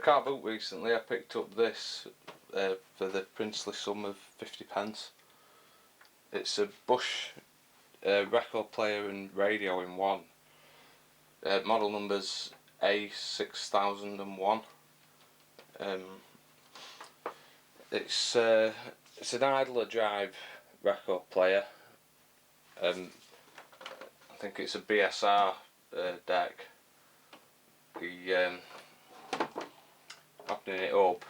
car boot recently I picked up this for the princely sum of 50p. It's a Bush record player and radio in one. Model number's A6001. It's an idler drive record player. I think it's a BSR deck. Opening it up,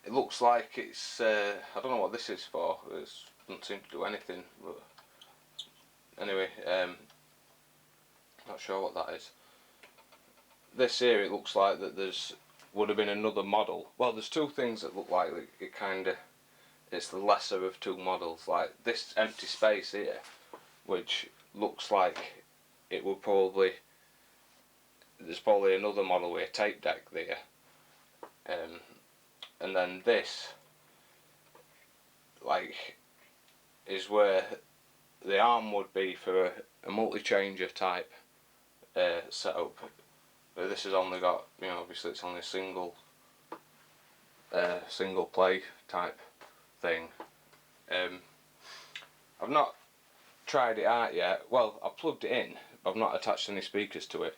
it looks like it's I don't know what this is for. It doesn't seem to do anything, but anyway, not sure what that is. This here, it looks like that would have been another model. Well, there's two things that look like it's the lesser of two models. Like this empty space here, which looks like it will probably, there's probably another model with a tape deck there, and then this is where the arm would be for a multi-changer type setup. But this has only got, obviously it's only a single play type thing. I've not tried it out yet. Well, I've plugged it in, but I've not attached any speakers to it.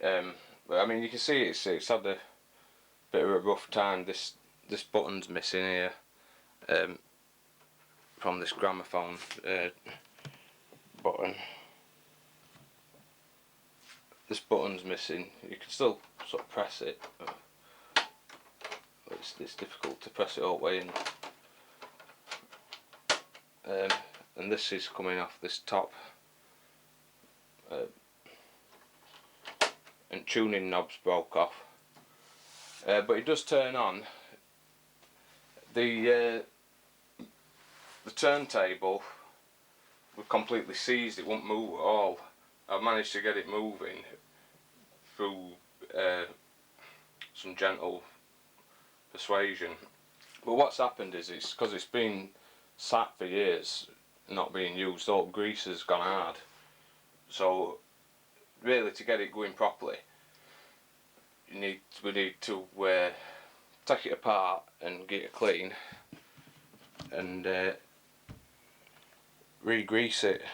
But I mean, you can see it's had a bit of a rough time. This button's missing here from this gramophone button. This button's missing. You can still sort of press it, but it's difficult to press it all the way in. And this is coming off this top. And tuning knobs broke off, but it does turn on. The turntable was completely seized, it won't move at all. I've managed to get it moving through some gentle persuasion, but what's happened is it's because it's been sat for years not being used, all the grease has gone hard. So really, to get it going properly, we need to take it apart and get it clean and re-grease it.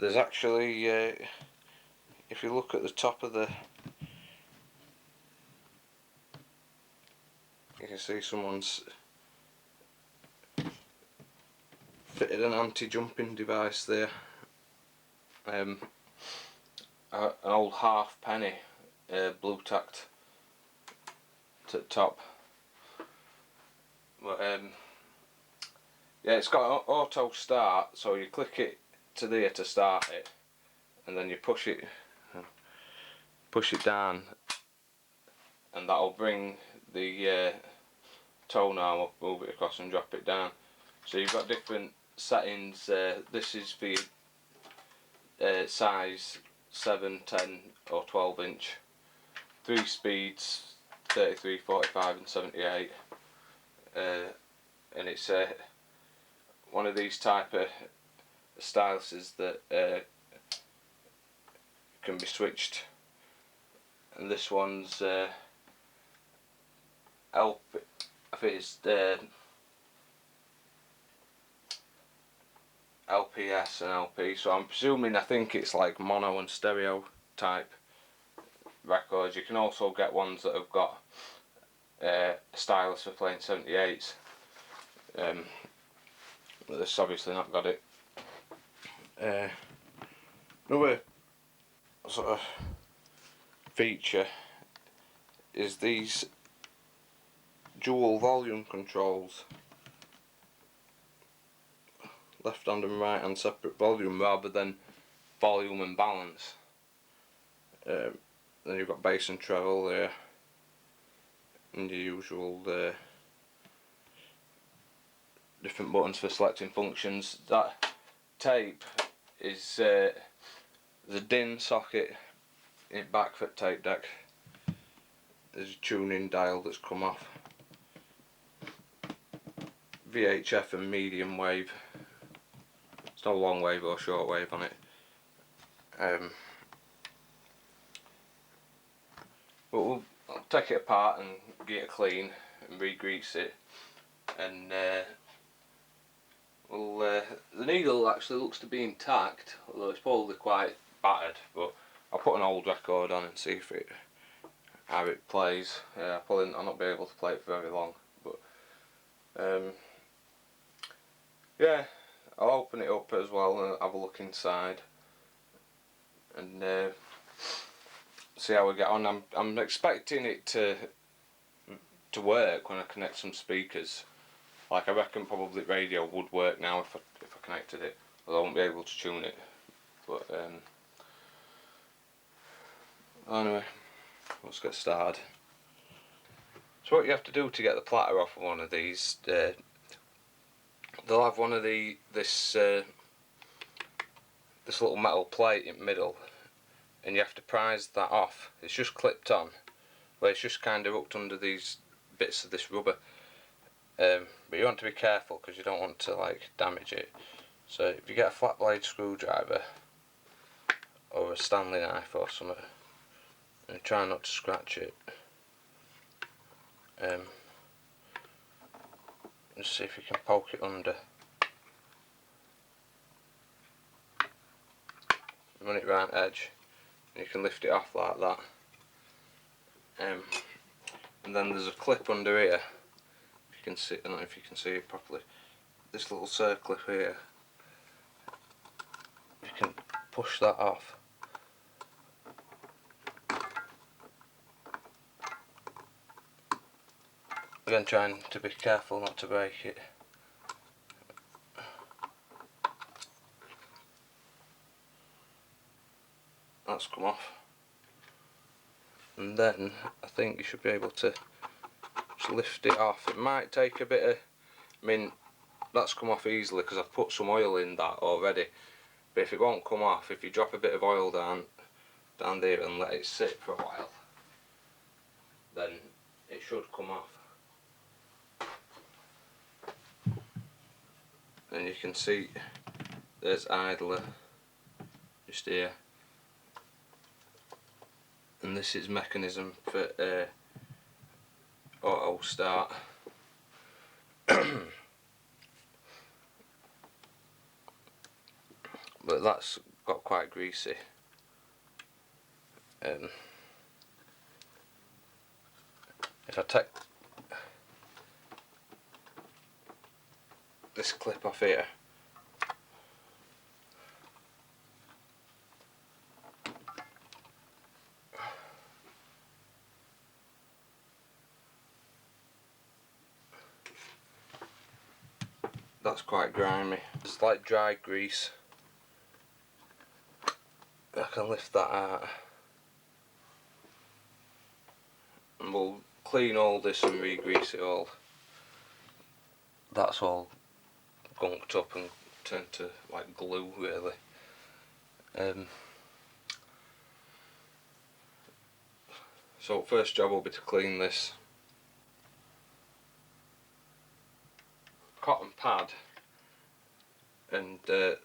There's actually, if you look at the top of the, you can see someone's fitted an anti-jumping device there. An old halfpenny blue tacked to the top. But yeah, it's got auto start, so you click it to there to start it, and then you push it down, and that'll bring the tone arm up, move it across and drop it down. So you've got different settings. This is for size 7, 10 or 12 inch. 3 speeds, 33, 45 and 78. And it's one of these type of styluses that can be switched. And this one's LP, I think it's LPS and LP, so I'm presuming, I think it's like mono and stereo type records. You can also get ones that have got a stylus for playing 78s, but this obviously not got it. Another sort of feature is these dual volume controls, left hand and right hand separate volume rather than volume and balance. Then you've got bass and treble there, and your usual different buttons for selecting functions. That tape is the DIN socket in back for the tape deck. There's a tuning dial that's come off. VHF and medium wave. It's no long wave or short wave on it. But I'll take it apart and get it clean and re-grease it, and the needle actually looks to be intact, although it's probably quite battered. But I'll put an old record on and see if how it plays. I'll not be able to play it for very long, but yeah, I'll open it up as well and have a look inside and see how we get on. I'm expecting it to work when I connect some speakers. Like, I reckon probably radio would work now if I connected it, although I won't be able to tune it. But anyway, let's get started. So what you have to do to get the platter off of one of these, they'll have one of this little metal plate in the middle, and you have to prise that off. It's just clipped on, but it's just kind of hooked under these bits of this rubber. But you want to be careful because you don't want to like damage it. So if you get a flat blade screwdriver or a Stanley knife or something, and try not to scratch it. Just see if you can poke it under. Run it round the edge, and you can lift it off like that. And then there's a clip under here. If you can see, I don't know if you can see it properly. This little circle here. You can push that off. Again, trying to be careful not to break it. That's come off. And then I think you should be able to just lift it off. It might take a bit of, I mean, that's come off easily because I've put some oil in that already. But if it won't come off, if you drop a bit of oil down there and let it sit for a while, then it should come off. And you can see there's idler just here, and this is mechanism for auto start. But that's got quite greasy. If I take this clip off here, that's quite grimy. It's like dry grease. I can lift that out and we'll clean all this and re-grease it all. That's all gunked up and turned to like glue really. So first job will be to clean this cotton pad and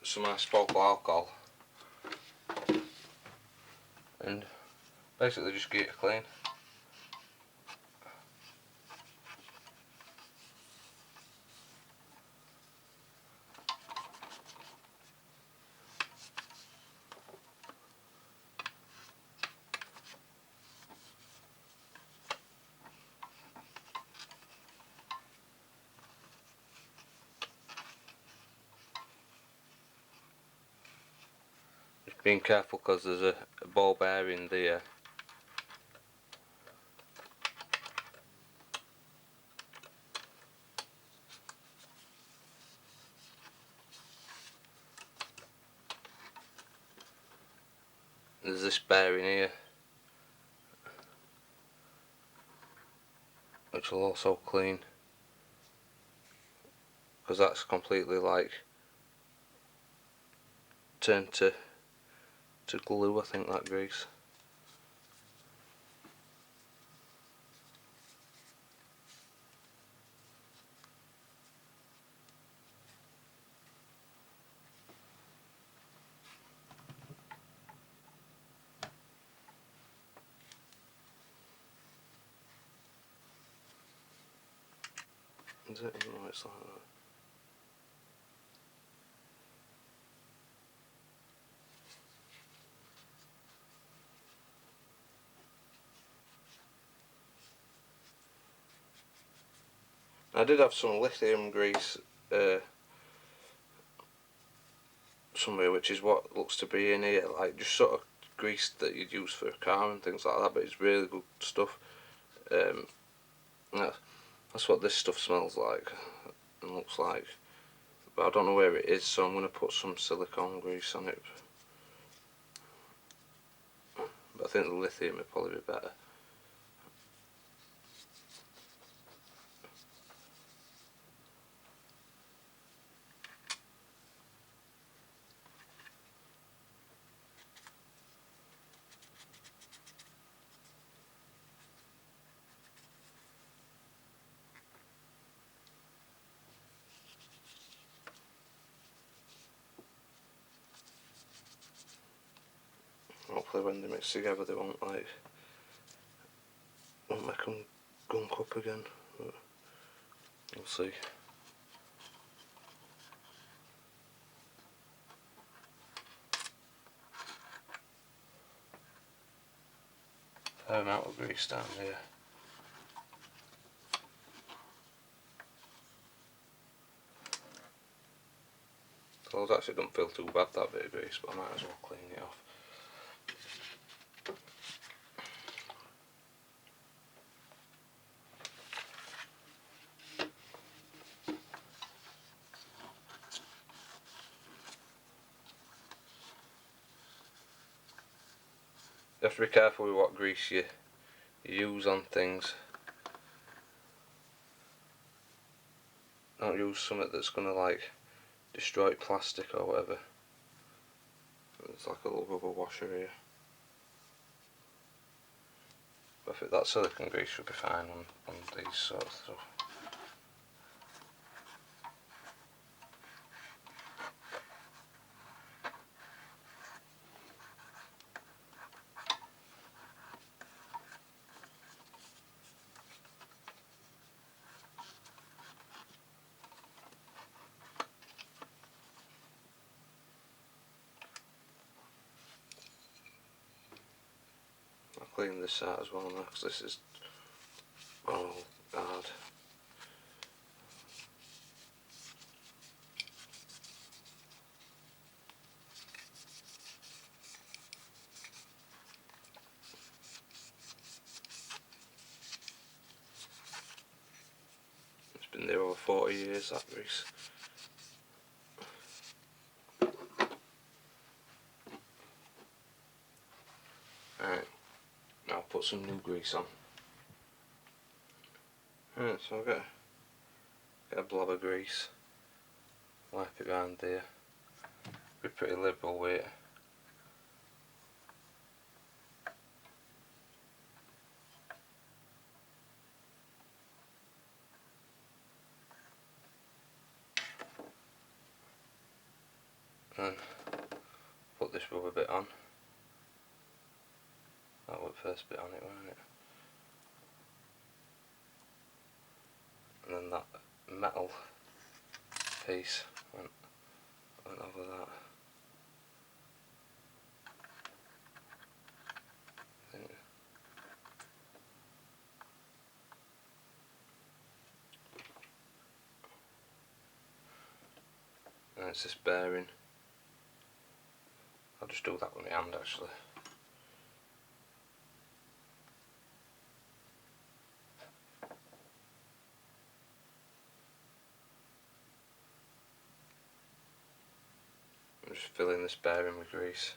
some isopropyl alcohol, and basically just get it clean. Just being careful because there's a ball bearing there. There's this bearing here, which will also clean, because that's completely like turned to glue, I think, that grease. tightens it, even though it's like that. I did have some lithium grease somewhere, which is what looks to be in here, like just sort of grease that you'd use for a car and things like that, but it's really good stuff. That's what this stuff smells like and looks like, but I don't know where it is, so I'm going to put some silicone grease on it, but I think the lithium would probably be better. Hopefully when they mix together they won't make them gunk up again, but we'll see. Fair amount of grease down here. Well, it actually don't feel too bad, that bit of grease, but I might as well clean it off. You have to be careful with what grease you use on things. Don't use something that's going to like destroy plastic or whatever. It's like a little rubber washer here. But I think that silicone grease should be fine on these sort of stuff. I'll clean this out as well now, because this is all hard. It's been there over 40 years, that grease. Alright, now I'll put some new grease on. Alright, so I'll get a blob of grease, wipe it around there, be pretty liberal with it. And put this rubber bit on. That was the first bit on it, wasn't it? And then that metal piece went over that. And it's this bearing. I'll just do that with my hand actually. I'm just filling this bearing with grease.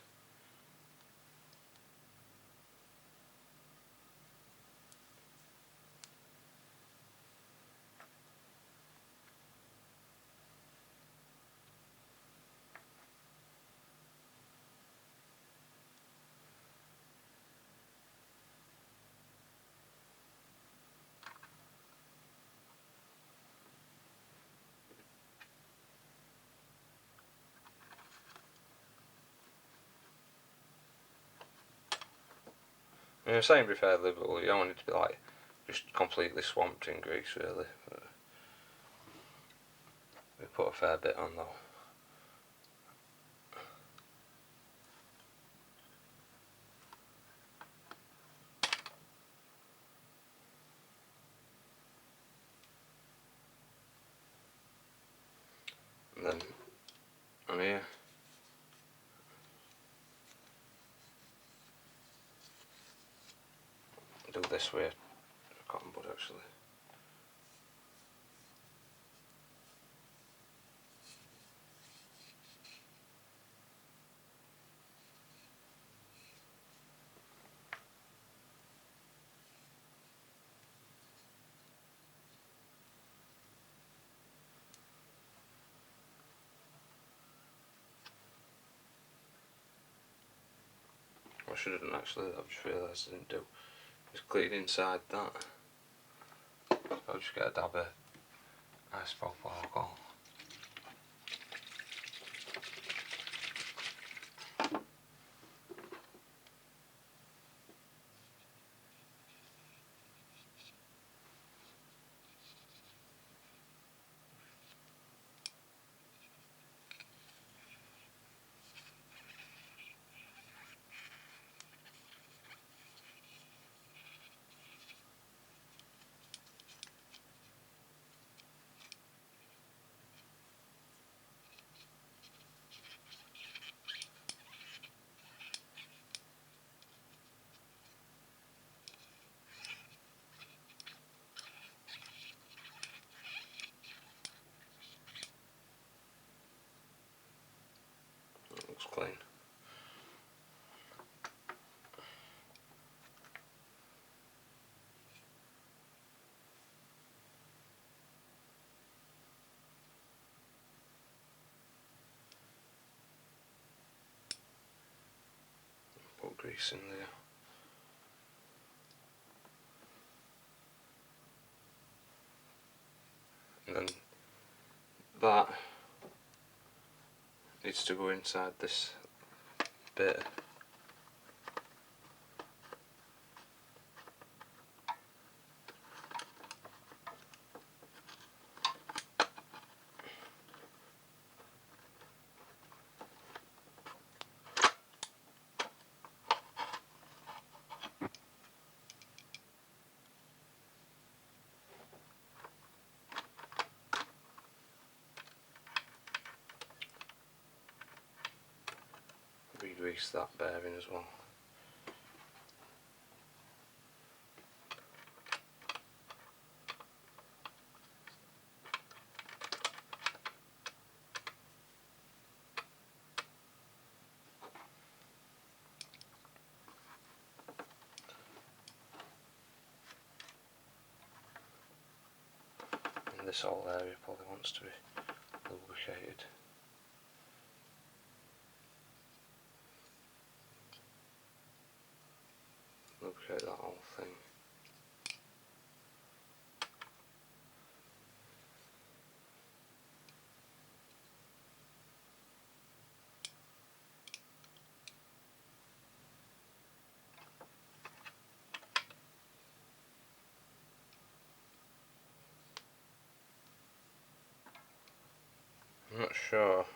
I'm saying be fairly liberal, you don't want it to be like just completely swamped in grease really. But put a fair bit on though. And then on here, do this with a cotton bud actually. I should have done actually, I've just realised I didn't do. Just clean inside that. I'll just get a dab of isopropyl alcohol. That looks clean. Put grease in there. And then that needs to go inside this bit. Re-grease that bearing as well. And this whole area probably wants to be lubricated. Lubricate that whole thing. I'm not sure.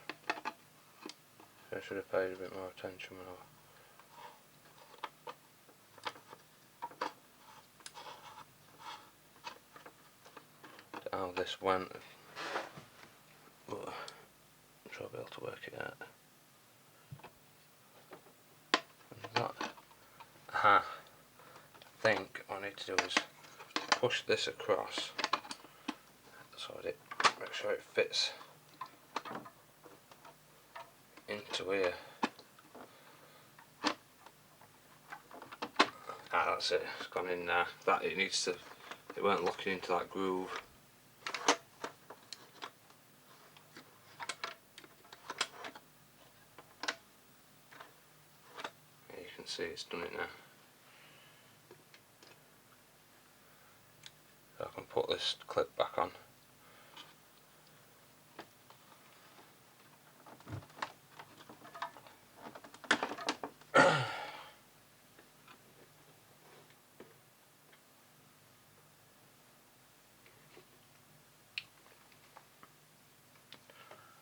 I should have paid a bit more attention when to how this went, but I'm sure I'll be able to work it out. And that, aha, I think what I need to do is push this across so that make sure it fits into here. Ah, that's it, it's gone in there. That it needs to, it weren't locking into that groove. You can see it's done it now. So I can put this clip back on.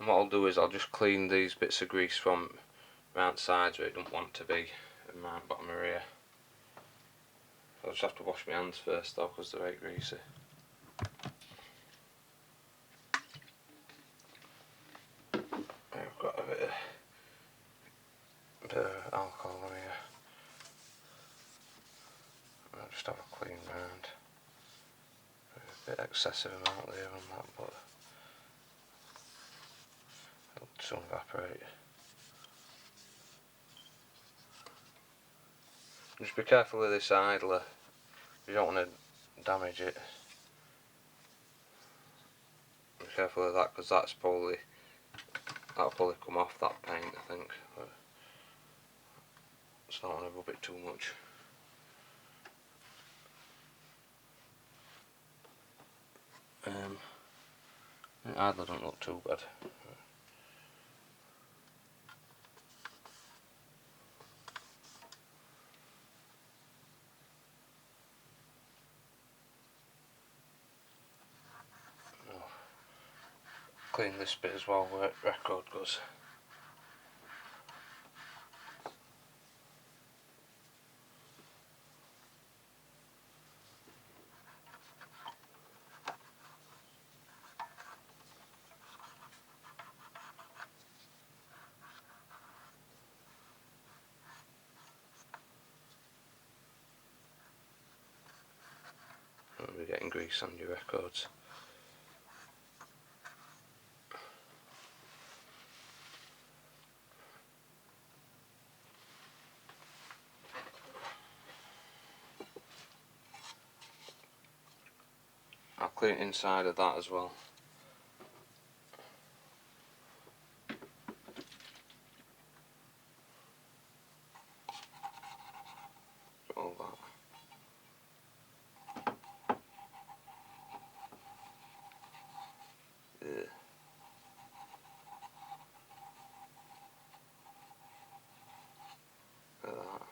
what I'll do is I'll just clean these bits of grease from round sides where it don't want to be, and round bottom of here. I'll just have to wash my hands first though, because they're very greasy. I've got a bit of alcohol on here. I'll just have a clean round. A bit excessive amount there on that, but it'll soon evaporate. Just be careful with this idler. You don't want to damage it. Be careful of that, because that'll probably come off that paint, I think. But just don't want to rub it too much. The idler don't look too bad. Clean this bit as well where record goes. We're getting grease on your records. I'll clean inside of that as well. All that. Yeah. Look at that.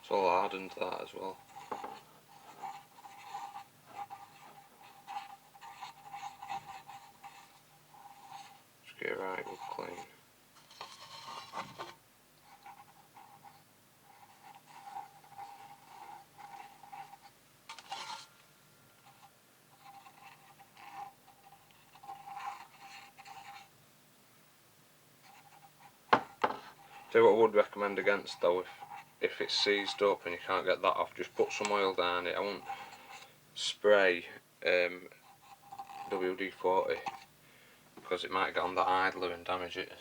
It's all hardened, that as well. Just get it right good clean. Tell you what I would recommend against though, if it's seized up and you can't get that off, just put some oil down it. I won't spray WD-40 because it might get on the idler and damage it.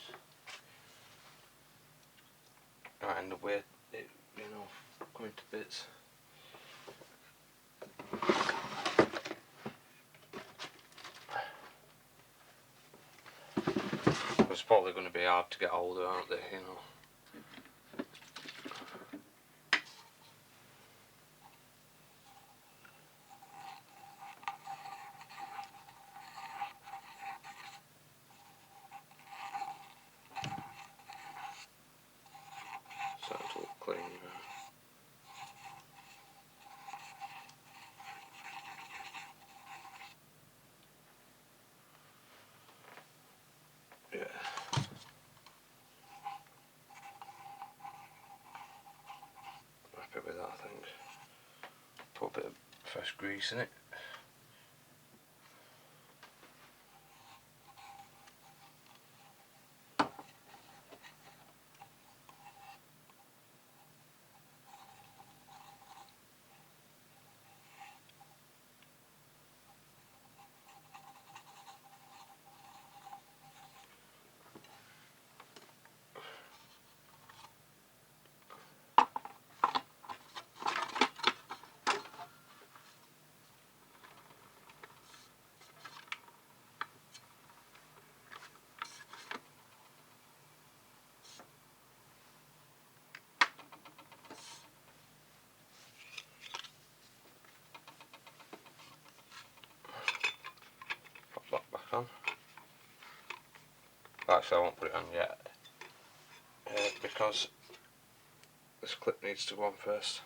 Might end up with it, you know, coming to bits. It's probably going to be hard to get hold of, aren't they, you know. Starting to look clean now. Yeah. Happy with that, I think. Put a bit of fresh grease in it. Pop that back on. Actually, I won't put it on yet because this clip needs to go on first.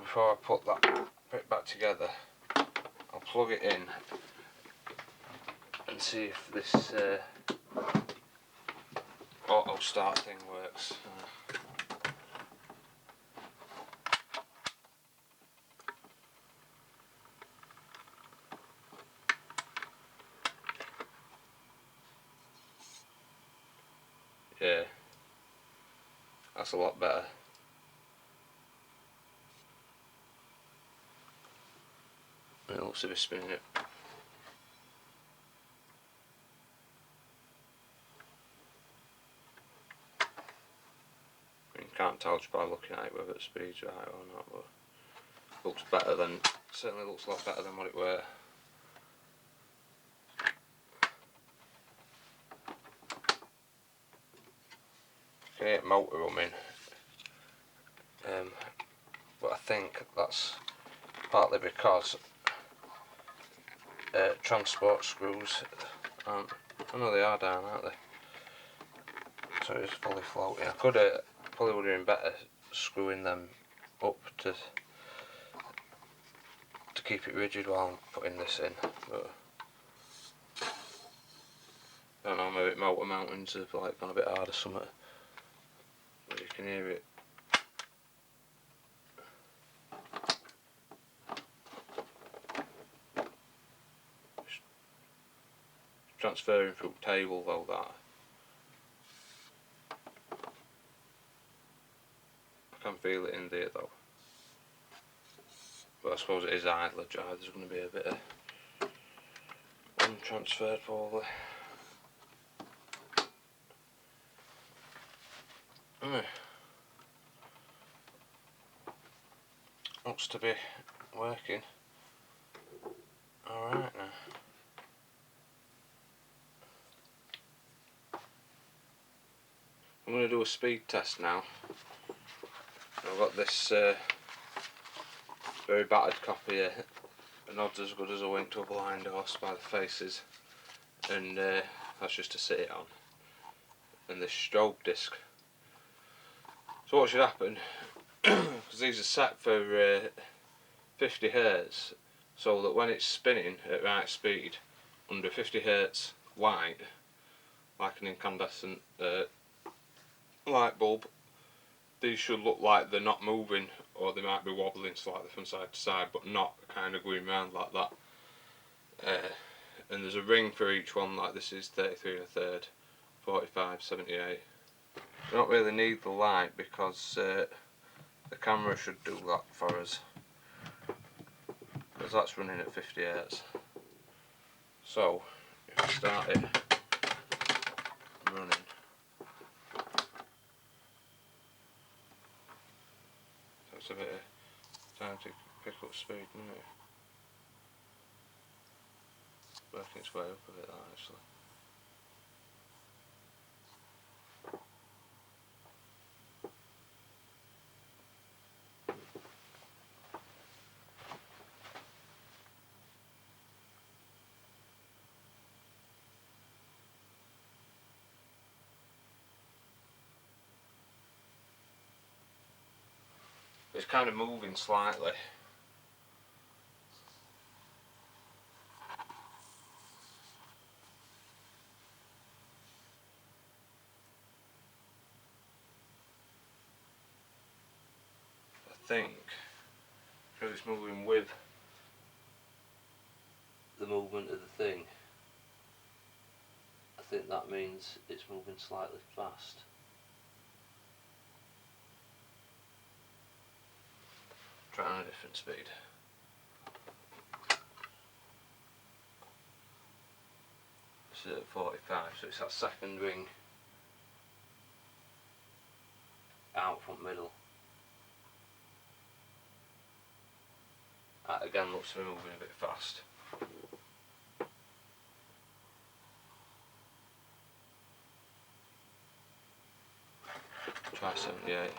before I put that bit back together, I'll plug it in and see if this auto start thing works. Yeah, that's a lot better. It looks to be spinning it. You can't tell just by looking at it whether the speed's right or not, but it looks better than, certainly looks a lot better than what it were. Okay, motor running, but I think that's partly because transport screws aren't, I know they are down, aren't they? So it's fully floating. I could probably would have been better screwing them up to keep it rigid while I'm putting this in, but I don't know, maybe motor mountings have like gone a bit hard or something, but you can hear it. Transferring through table though, that I can feel it in there though, but I suppose it is idler drive, there's going to be a bit of untransferred probably. Looks to be working alright now. I'm going to do a speed test now. I've got this very battered copy here, an odds as good as a wink to a blind horse by the faces, and that's just to sit it on, and this strobe disc. So what should happen, because these are set for 50 Hz, so that when it's spinning at right speed under 50 Hz white, like an incandescent light bulb, these should look like they're not moving, or they might be wobbling slightly from side to side, but not kind of going round like that. And there's a ring for each one, like this is 33 1/3, 45, 78. We don't really need the light because the camera should do that for us, because that's running at 50 Hz. So if I start it running, that's a bit of time to pick up speed, isn't it? Working its way up a bit, that actually. It's kind of moving slightly. I think because it's moving with the movement of the thing, I think that means it's moving slightly fast. Try on a different speed. This is at 45, so it's that second ring out front middle. That again looks to be moving a bit fast. Try 78.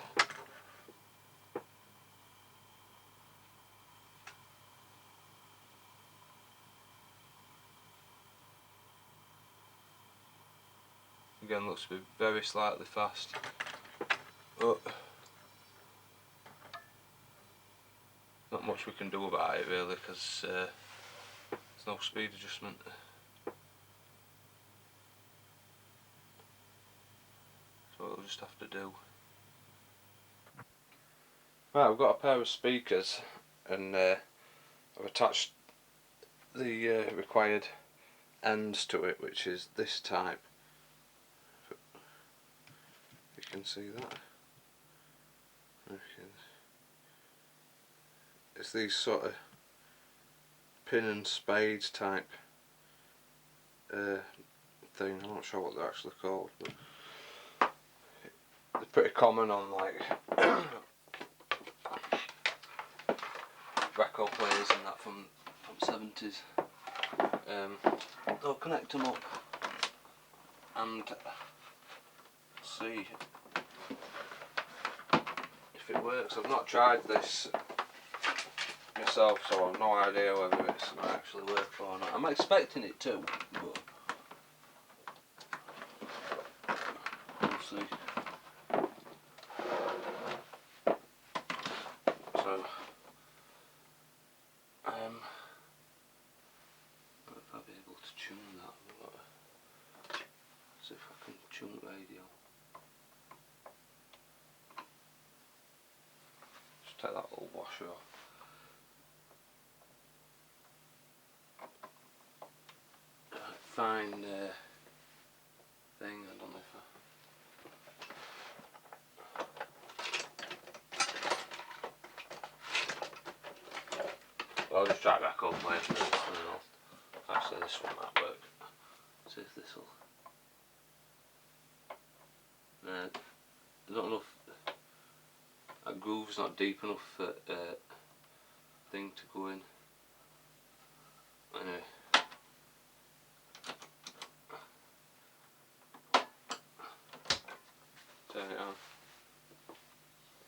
Again looks to be very slightly fast. But not much we can do about it really, because there's no speed adjustment. So we'll just have to do. Right, I've got a pair of speakers, and I've attached the required ends to it, which is this type. You can see that. It's these sort of pin and spades type thing. I'm not sure what they're actually called, but they're pretty common on like record players and that from 70s. They'll connect them up and see if it works. I've not tried this myself, so I've no idea whether it's going to actually work or not. I'm expecting it to, but we'll see. So, I'll be able to tune that. See if I can tune the radio. Just take that little washer off. Fine thing, I don't know if I'll just try record playing first, and then actually this one might work. See if this will. I don't know if that groove's not deep enough for thing to go in. Anyway. Turn it on.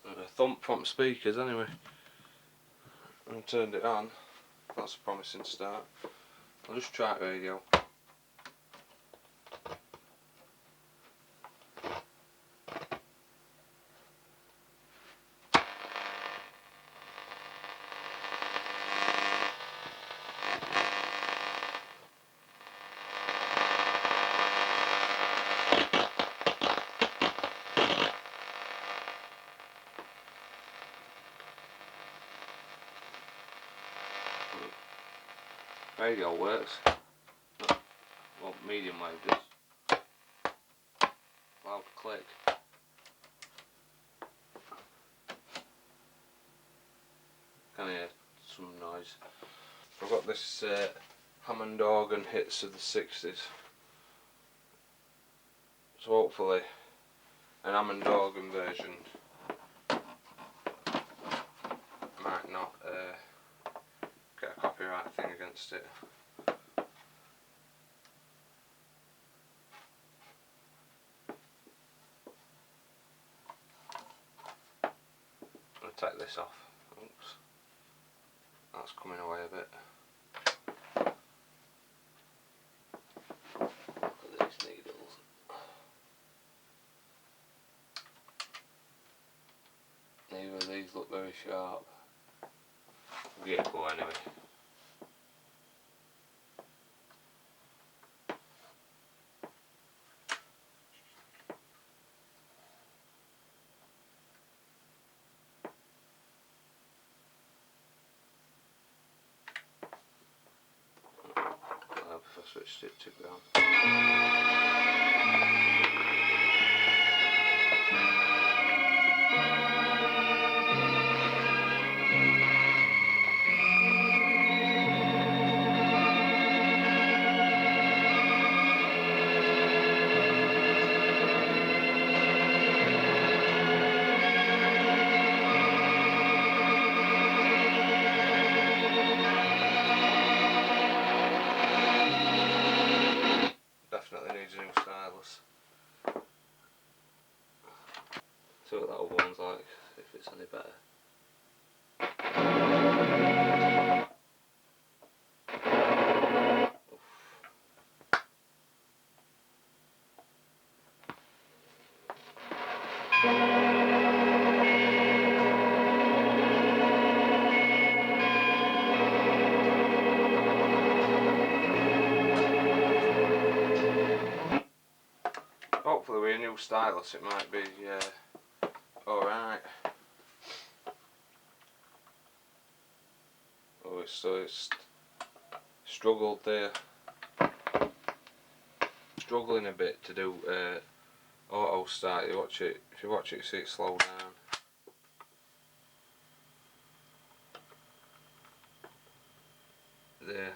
And a thump from speakers anyway. And I turned it on. That's a promising start. I'll just try it radio. Radio works. Well, medium wave does. Loud click. Can hear some noise. I've got this Hammond organ hits of the 60s. So hopefully an Hammond organ version might not get a copyright thing against it. I'll take this off. Oops. That's coming away a bit. Look at these needles. Neither of these look very sharp. We'll get it go anyway. If I switched it to ground. Definitely needs a new stylus. See what that other one's like, if it's any better. hopefully with a new stylus it might be alright. Oh, so it's struggled there. Struggling a bit to do auto start. If you watch it, you see it slow down. There.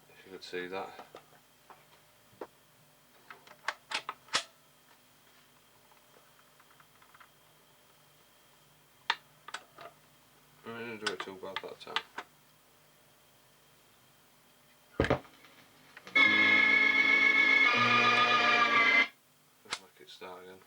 If you could see that. I didn't do it too bad that time. Let's make it start again.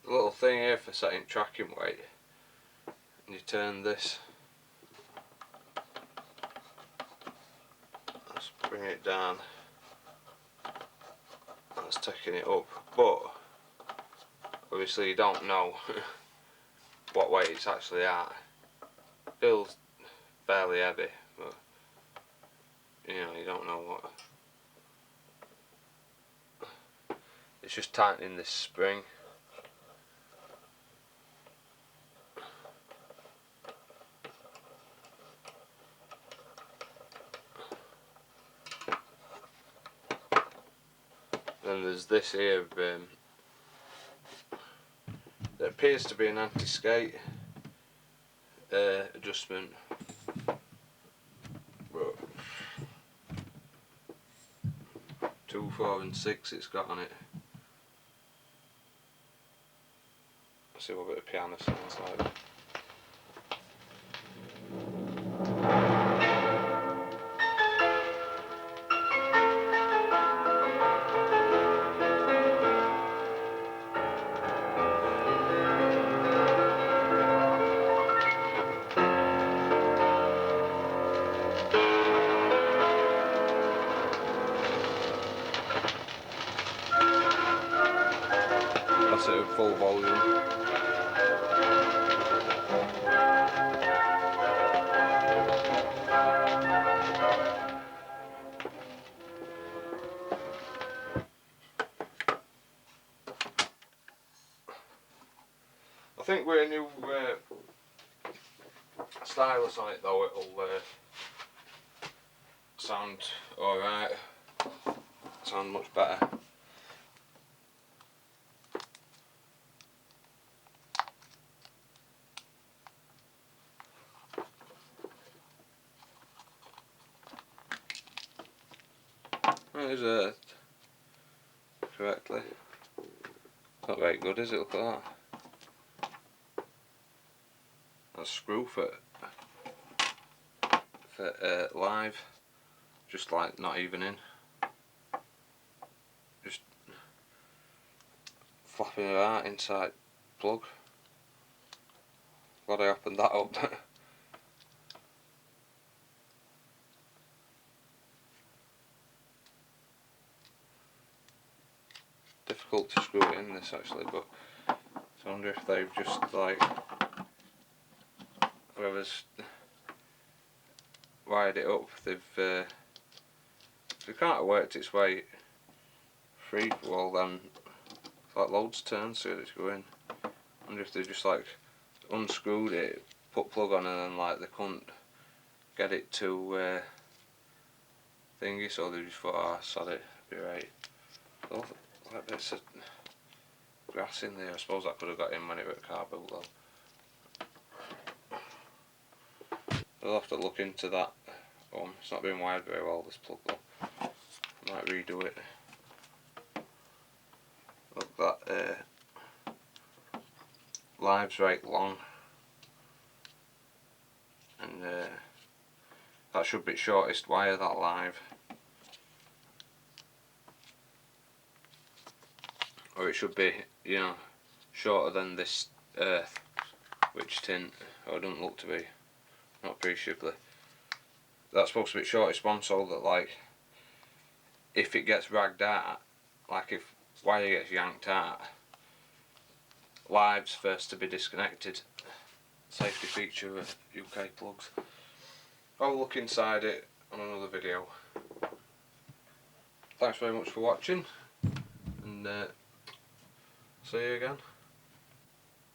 The little thing here for setting tracking weight, and you turn this. Let's bring it down. That's taking it up, but obviously you don't know what weight it's actually at. Feels fairly heavy, but you know, you don't know what. It's just tightening this spring. Then there's this here, that appears to be an anti-skate adjustment. But 2, 4 and 6 it's got on it. Let's see what a bit of piano sounds like. That's it at full volume. I think with a new stylus on it though, it'll sound alright. Sound much better. There's correctly. Not very good, is it? Look at that. That's screw for live, just like not even in. Just flapping about inside plug. Glad I opened that up. Difficult to screw it in this actually, but I wonder if they've just like, whoever's wired it up, they've if it can't have worked its way free for all them like loads of turns so it's going. I wonder if they just like unscrewed it, put plug on, and then like they couldn't get it to thingy, so they just thought, oh, sod it, be right. So, like bits of grass in there. I suppose that could have got in when it was car built though. I'll have to look into that. It's not been wired very well, this plug though. I might redo it. Look, that live's right long, and that should be the shortest wire, that live. Or it should be, you know, shorter than this earth, which tint, or it doesn't look to be, not appreciably. That's supposed to be the shortest one, so that like, if it gets ragged out, like if wire gets yanked out, live's first to be disconnected. Safety feature of UK plugs. I'll look inside it on another video. Thanks very much for watching, and see you again.